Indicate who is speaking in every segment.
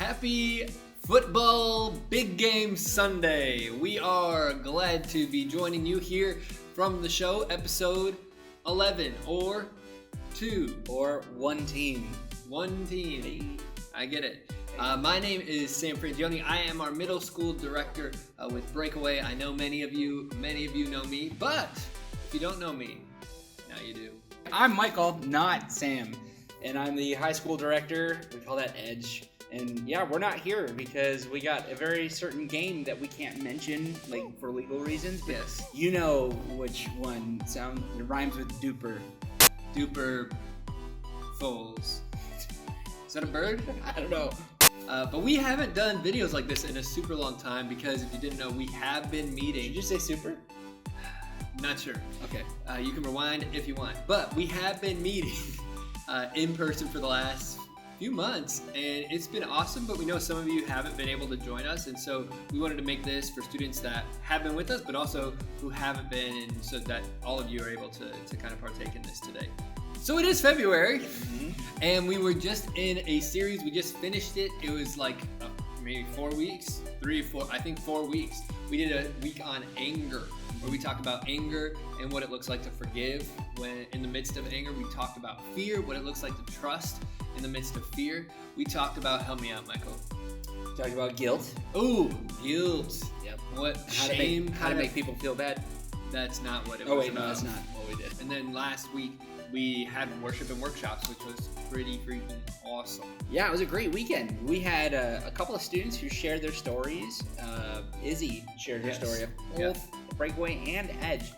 Speaker 1: Happy Football Big Game Sunday. We are glad to be joining you here from the show, episode 11, or 2.
Speaker 2: Or one team.
Speaker 1: One team. I get it. My name is Sam Frangioni. I am our middle school director with Breakaway. I know many of you know me, but if you don't know me, now you do.
Speaker 2: I'm Michael, not Sam, and I'm the high school director. We call that Edge. And yeah, we're not here because we got a very certain game that we can't mention, like for legal reasons. But
Speaker 1: yes,
Speaker 2: you know which one rhymes with duper.
Speaker 1: Duper Foals. Is that a bird?
Speaker 2: I don't know.
Speaker 1: But we haven't done videos like this in a super long time because if you didn't know, we have been meeting.
Speaker 2: Did you just say super?
Speaker 1: Not sure.
Speaker 2: Okay.
Speaker 1: You can rewind if you want. But we have been meeting in person for the last few months, and it's been awesome, but we know some of you haven't been able to join us, and so we wanted to make this for students that have been with us, but also who haven't been, and so that all of you are able to kind of partake in this today. So it is February, and we were just in a series. We just finished it. It was like maybe 4 weeks, 3 or 4, I think 4 weeks. We did a week on anger, where we talked about anger and what it looks like to forgive when in the midst of anger. We talked about fear, what it looks like to trust in the midst of fear. We talked about, help me out, Michael.
Speaker 2: Talked about guilt.
Speaker 1: Ooh, guilt.
Speaker 2: Yep.
Speaker 1: What
Speaker 2: How
Speaker 1: shame?
Speaker 2: to make people feel bad.
Speaker 1: That's not what it was.
Speaker 2: Oh wait,
Speaker 1: about.
Speaker 2: no, that's not what we did.
Speaker 1: And then last week we had worship and workshops, which was pretty freaking awesome.
Speaker 2: Yeah, it was a great weekend. We had a couple of students who shared their stories. Izzy shared her story of both Breakaway and Edge.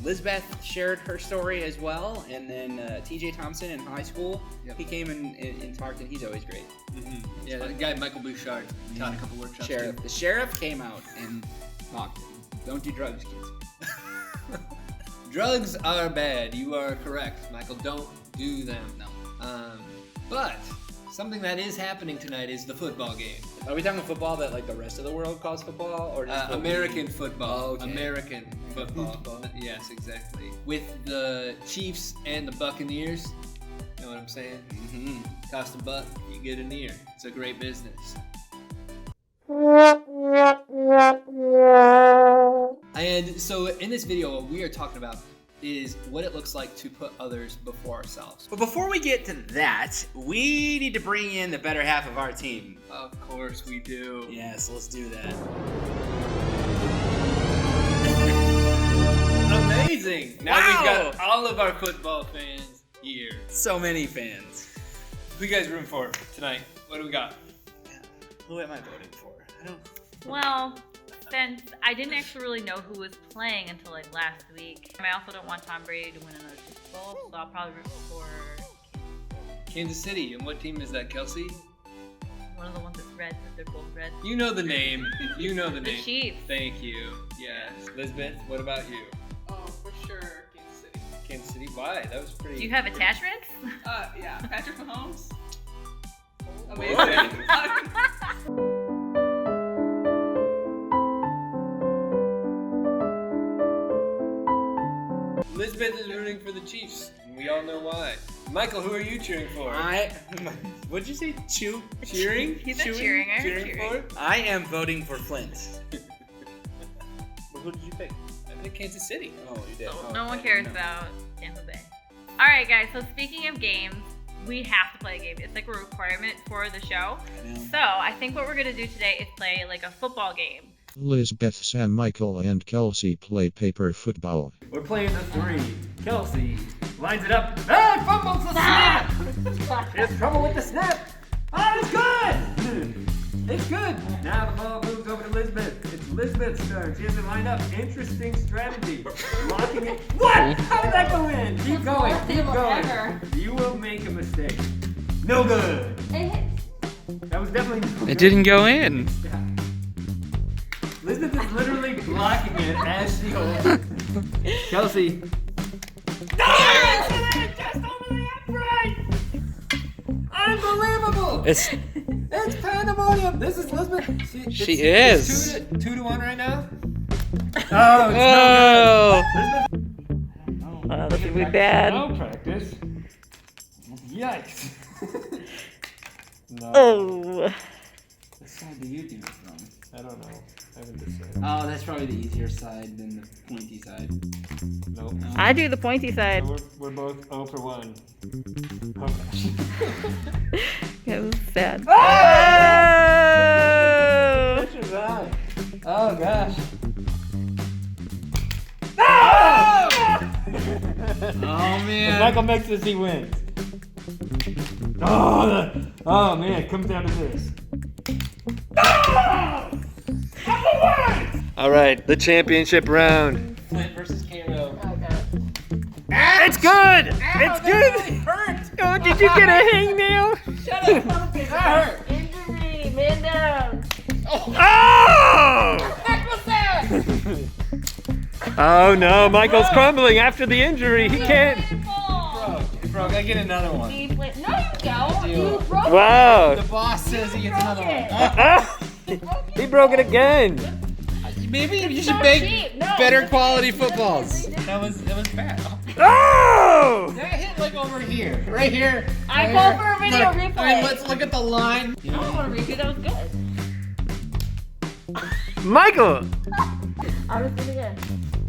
Speaker 2: Lizbeth shared her story as well, and then TJ Thompson in high school, he came and talked, and he's always great.
Speaker 1: Mm-hmm. Yeah, that guy Michael Bouchard taught a couple workshops.
Speaker 2: The sheriff came out and talked. Don't do drugs, kids.
Speaker 1: Drugs are bad. You are correct, Michael. Don't do them.
Speaker 2: No.
Speaker 1: But something that is happening tonight is the football game.
Speaker 2: Are we talking football that like the rest of the world calls football, or just
Speaker 1: American football?
Speaker 2: Oh, okay.
Speaker 1: American football. Yes, exactly. With the Chiefs and the Buccaneers. You know what I'm saying?
Speaker 2: Mm-hmm.
Speaker 1: Cost a buck, you get an ear. It's a great business. And so in this video, what we are talking about is what it looks like to put others before ourselves.
Speaker 2: But before we get to that, we need to bring in the better half of our team.
Speaker 1: Of course we do.
Speaker 2: Yes, let's do that.
Speaker 1: Amazing! Now we've got all of our football fans here.
Speaker 2: So many fans.
Speaker 1: Who you guys rooting for tonight? What do we got?
Speaker 2: Who am I voting for? I don't.
Speaker 3: Well, since I didn't actually really know who was playing until like last week, I also don't want Tom Brady to win another Super Bowl, so I'll probably root for
Speaker 1: Kansas City. And what team is that, Kelsey?
Speaker 3: one of the ones that's red, but they're both red.
Speaker 1: You know the name. You know the
Speaker 3: The
Speaker 1: name.
Speaker 3: Chiefs.
Speaker 1: Thank you. Yes. Lizbeth, what about you?
Speaker 4: Oh, for sure, Kansas City.
Speaker 1: Kansas City? Why? That was pretty...
Speaker 3: Do you have attachments?
Speaker 4: Yeah, Patrick Mahomes.
Speaker 1: Whoa.
Speaker 4: Amazing.
Speaker 1: Lizbeth is rooting for the Chiefs, and we all know why. Michael, who are you cheering for?
Speaker 2: What'd you say?
Speaker 1: Cheering?
Speaker 3: He's a cheering. I heard cheering.
Speaker 1: for?
Speaker 2: I am voting for Flint. But who did you pick?
Speaker 1: I think Kansas City.
Speaker 2: Oh, you did.
Speaker 3: No one cares about Tampa Bay. All right, guys. So speaking of games, we have to play a game. It's like a requirement for the show. So I think what we're gonna do today is play like a football game.
Speaker 5: Lizbeth, Sam, Michael, and Kelsey play paper football.
Speaker 1: We're playing the 3. Kelsey lines it up. Ah, fumbles the snap! There's trouble with the snap. Oh, it's good! It's good. Now the ball moves over to Lizbeth. It's Lizbeth's turn. She has it lined up. Interesting strategy. Locking it. What? How did that go in? Keep going. Keep going. You will make a mistake. No good. That was definitely no good.
Speaker 2: It didn't go in.
Speaker 1: Yeah. Lizbeth is literally blocking it as she holds it. Kelsey. Just over the upright! Unbelievable!
Speaker 2: It's
Speaker 1: pandemonium! This is Lizbeth.
Speaker 2: She is.
Speaker 1: It's 2-1 right now. Oh, it's no good. Lizbeth.
Speaker 3: Oh, this would be bad.
Speaker 1: No practice. Yikes. No.
Speaker 3: Oh.
Speaker 2: side do you think it's from?
Speaker 6: I don't know. I haven't decided.
Speaker 2: Oh, that's probably the easier side than the pointy side.
Speaker 6: Nope.
Speaker 2: No.
Speaker 3: I do the pointy side.
Speaker 6: So we're both 0 for 1. Oh gosh.
Speaker 3: It was sad.
Speaker 2: Oh! Oh gosh. Oh
Speaker 6: If
Speaker 2: man.
Speaker 6: Michael makes this, he wins. Oh man, it comes down to this. All right, the championship round.
Speaker 2: Flint versus Cairo.
Speaker 6: It's good. It's good. Oh, did you get a hangnail?
Speaker 2: Shut up. That hurt.
Speaker 3: Injury, man down.
Speaker 6: Oh! Oh no, Michael's crumbling after the injury. He can't.
Speaker 2: Bro, gotta get another one.
Speaker 3: No, you don't. You broke
Speaker 6: Wow.
Speaker 2: The boss says he gets another one.
Speaker 6: He broke it again.
Speaker 2: Maybe you
Speaker 3: It's
Speaker 2: should
Speaker 3: so
Speaker 2: make
Speaker 3: cheap. No,
Speaker 2: better
Speaker 3: it's
Speaker 2: quality
Speaker 3: cheap. It doesn't
Speaker 2: footballs.
Speaker 3: really
Speaker 2: That was bad.
Speaker 6: Oh!
Speaker 2: That hit like over here, right here.
Speaker 3: I
Speaker 2: right
Speaker 3: call
Speaker 2: here.
Speaker 3: for a video
Speaker 2: Look,
Speaker 3: replay.
Speaker 2: I mean, let's look at the line.
Speaker 3: I don't want to repeat. That was good.
Speaker 6: Michael!
Speaker 3: I'll just do it again.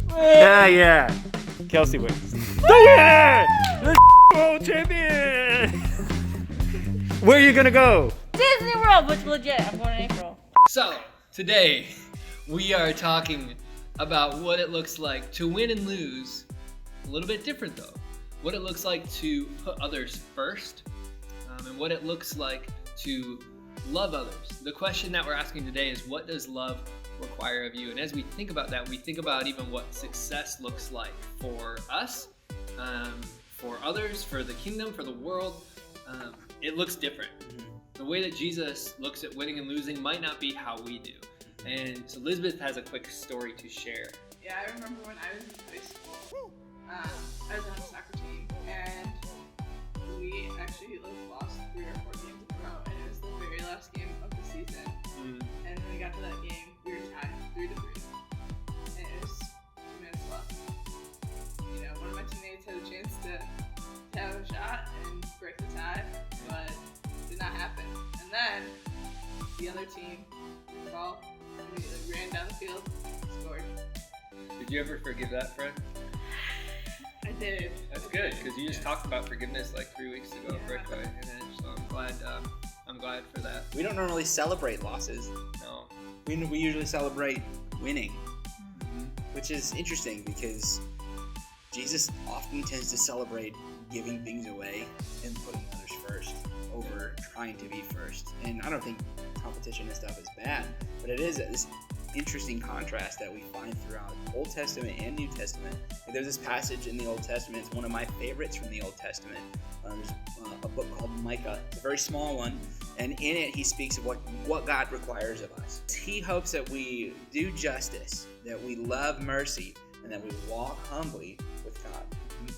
Speaker 6: Yeah. Kelsey wins. The winner! The world champion! Where are you gonna go?
Speaker 3: Disney World, which legit. I'm going in April.
Speaker 1: So, today we are talking about what it looks like to win and lose. A little bit different though. What it looks like to put others first, and what it looks like to love others. The question that we're asking today is, what does love require of you? And as we think about that, we think about even what success looks like for us, for others, for the kingdom, for the world. It looks different. The way that Jesus looks at winning and losing might not be how we do. And so Lizbeth has a quick story to share.
Speaker 4: Yeah, I remember when I was in high school, I was on a soccer team, and we actually lost 3 or 4 games in a row, and it was the very last game of the season. And when we got to that game, we were tied 3-3, and it was 2 minutes left. You know, one of my teammates had a chance to have a shot and break the tie, but it did not happen. And then the other team, the ball, immediately ran down the field, scored.
Speaker 1: Did you ever forgive that friend?
Speaker 4: I did.
Speaker 1: That's good, because you just
Speaker 4: Yes.
Speaker 1: talked about forgiveness like 3 weeks ago at Breakaway, and so I'm glad for that.
Speaker 2: We don't normally celebrate losses.
Speaker 1: No.
Speaker 2: We usually celebrate winning, which is interesting because Jesus often tends to celebrate giving things away and putting others first over trying to be first. And I don't think competition and stuff is bad, but it is this interesting contrast that we find throughout Old Testament and New Testament. And there's this passage in the Old Testament. It's one of my favorites from the Old Testament. There's a book called Micah. It's a very small one, and in it he speaks of what God requires of us. He hopes that we do justice, that we love mercy, and that we walk humbly with God.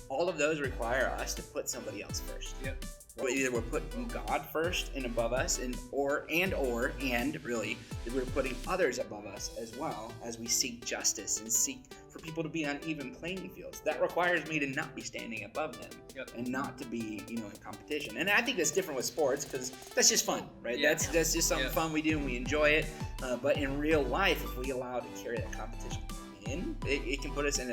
Speaker 2: All of those require us to put somebody else first.
Speaker 1: Yep.
Speaker 2: Either we're putting God first and above us, and really, that we're putting others above us as well as we seek justice and seek for people to be on even playing fields. That requires me to not be standing above them and not to be, in competition. And I think that's different with sports because that's just fun, right?
Speaker 1: Yeah.
Speaker 2: That's just something fun we do and we enjoy it. But in real life, if we allow to carry that competition in, it can put us in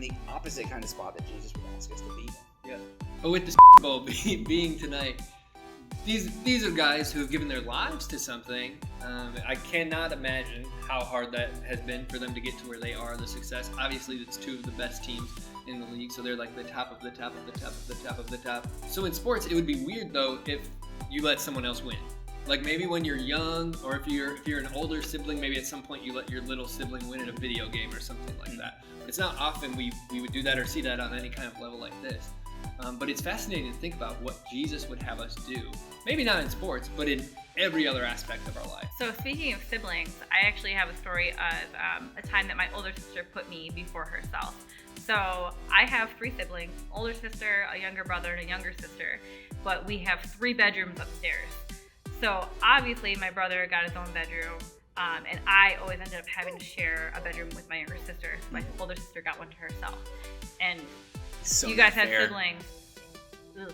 Speaker 2: the opposite kind of spot that Jesus would ask us to be in.
Speaker 1: Yeah. But with the Bowl being tonight, these are guys who have given their lives to something. I cannot imagine how hard that has been for them to get to where they are, the success. Obviously, it's 2 of the best teams in the league, so they're like the top of the top of the top of the top of the top. So in sports, it would be weird though if you let someone else win. Like maybe when you're young, or if you're an older sibling, maybe at some point you let your little sibling win in a video game or something like that. But it's not often we would do that or see that on any kind of level like this. But it's fascinating to think about what Jesus would have us do. Maybe not in sports, but in every other aspect of our life.
Speaker 3: So speaking of siblings, I actually have a story of a time that my older sister put me before herself. So I have 3 siblings, older sister, a younger brother, and a younger sister, but we have 3 bedrooms upstairs. So obviously my brother got his own bedroom, and I always ended up having to share a bedroom with my younger sister. So my older sister got one to herself. And
Speaker 2: So
Speaker 3: you guys
Speaker 2: not
Speaker 3: had
Speaker 2: fair.
Speaker 3: siblings. Ugh.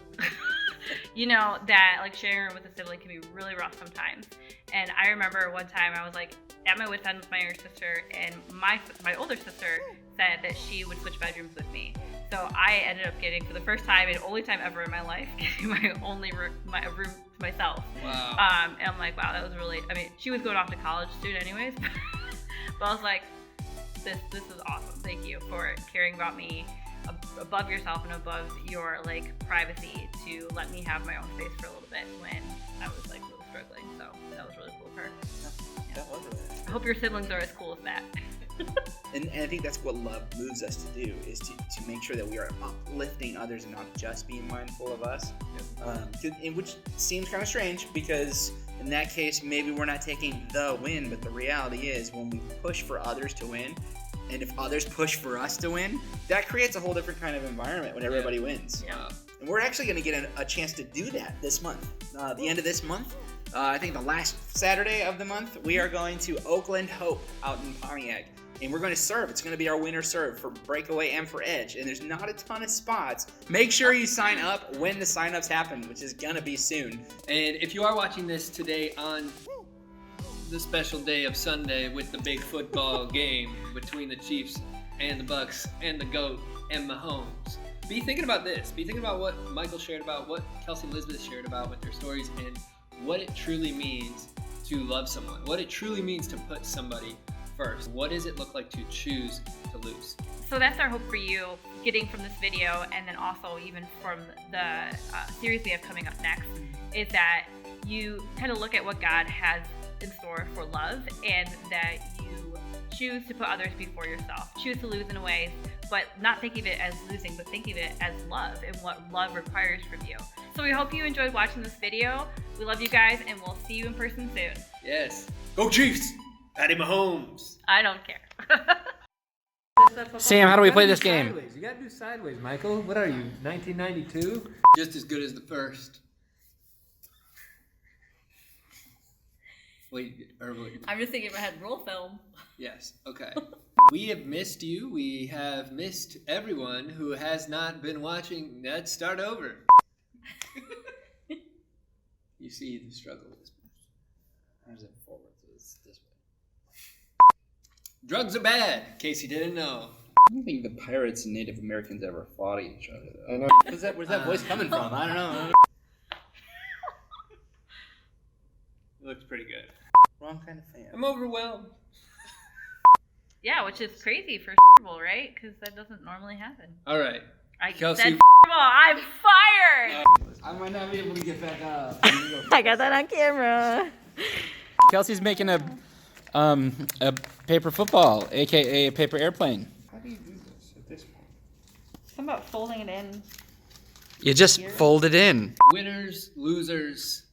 Speaker 3: you know that like sharing a room with a sibling can be really rough sometimes. And I remember one time I was like at my wit's end with my younger sister, and my older sister said that she would switch bedrooms with me. So I ended up getting, for the first time and only time ever in my life, getting my room to myself.
Speaker 1: Wow.
Speaker 3: And I'm like, wow, that was really, I mean, she was going off to college soon anyways, but I was like, this is awesome. Thank you for caring about me above yourself and above your like privacy to let me have my own space for a little bit when I was like really struggling. So that was really cool of her.
Speaker 2: That was really nice.
Speaker 3: I hope your siblings are as cool as that.
Speaker 2: And I think that's what love moves us to do, is to make sure that we are uplifting others and not just being mindful of us. Which seems kind of strange, because in that case, maybe we're not taking the win, but the reality is when we push for others to win, and if others push for us to win, that creates a whole different kind of environment when everybody wins.
Speaker 3: Yeah.
Speaker 2: And we're actually going to get a chance to do that this month. The end of this month, I think the last Saturday of the month, we are going to Oakland Hope out in Pontiac. And we're going to serve. It's going to be our winter serve for Breakaway and for Edge. And there's not a ton of spots. Make sure you sign up when the signups happen, which is going to be soon.
Speaker 1: And if you are watching this today on the special day of Sunday with the big football game between the Chiefs and the Bucks and the GOAT and Mahomes, be thinking about this. Be thinking about what Michael shared about, what Kelsey and Lizbeth shared about with their stories, and what it truly means to love someone, what it truly means to put somebody first. What does it look like to choose to lose?
Speaker 3: So that's our hope for you, getting from this video, and then also even from the series we have coming up next, is that you kind of look at what God has in store for love, and that you choose to put others before yourself. Choose to lose in a way, but not think of it as losing, but think of it as love and what love requires from you. So we hope you enjoyed watching this video. We love you guys, and we'll see you in person soon.
Speaker 1: Yes. Go Chiefs! Patty Mahomes!
Speaker 3: I don't care.
Speaker 6: Sam, how do we play this game?
Speaker 7: Sideways. You gotta do sideways, Michael. What are you, 1992?
Speaker 1: Just as good as the first. Wait,
Speaker 3: I'm just thinking if I had roll film.
Speaker 1: yes, okay. We have missed you. We have missed everyone who has not been watching. Let's start over. You see the struggle. How's it forward? It's this way. Drugs are bad. Casey didn't know.
Speaker 2: I don't think the pirates and Native Americans ever fought each other, though.
Speaker 6: I know.
Speaker 2: Where's that voice coming from? I don't know.
Speaker 1: It looks pretty good.
Speaker 2: Wrong kind of fan.
Speaker 1: I'm overwhelmed.
Speaker 3: Yeah, which is crazy for Bowl, right? Because that doesn't normally happen.
Speaker 1: All right.
Speaker 3: I
Speaker 1: Kelsey.
Speaker 3: said Bowl. I'm fired.
Speaker 2: I might not be able to get back up.
Speaker 3: I got that on camera.
Speaker 6: Kelsey's making a paper football, aka a paper airplane.
Speaker 2: How do you do this at this point?
Speaker 3: Something about folding it in.
Speaker 6: You just fold it in.
Speaker 1: Winners, losers.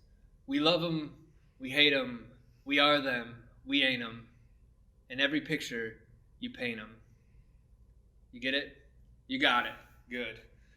Speaker 1: We love them. We hate them. We are them. We ain't them. In every picture, you paint them. You get it? You got it. Good.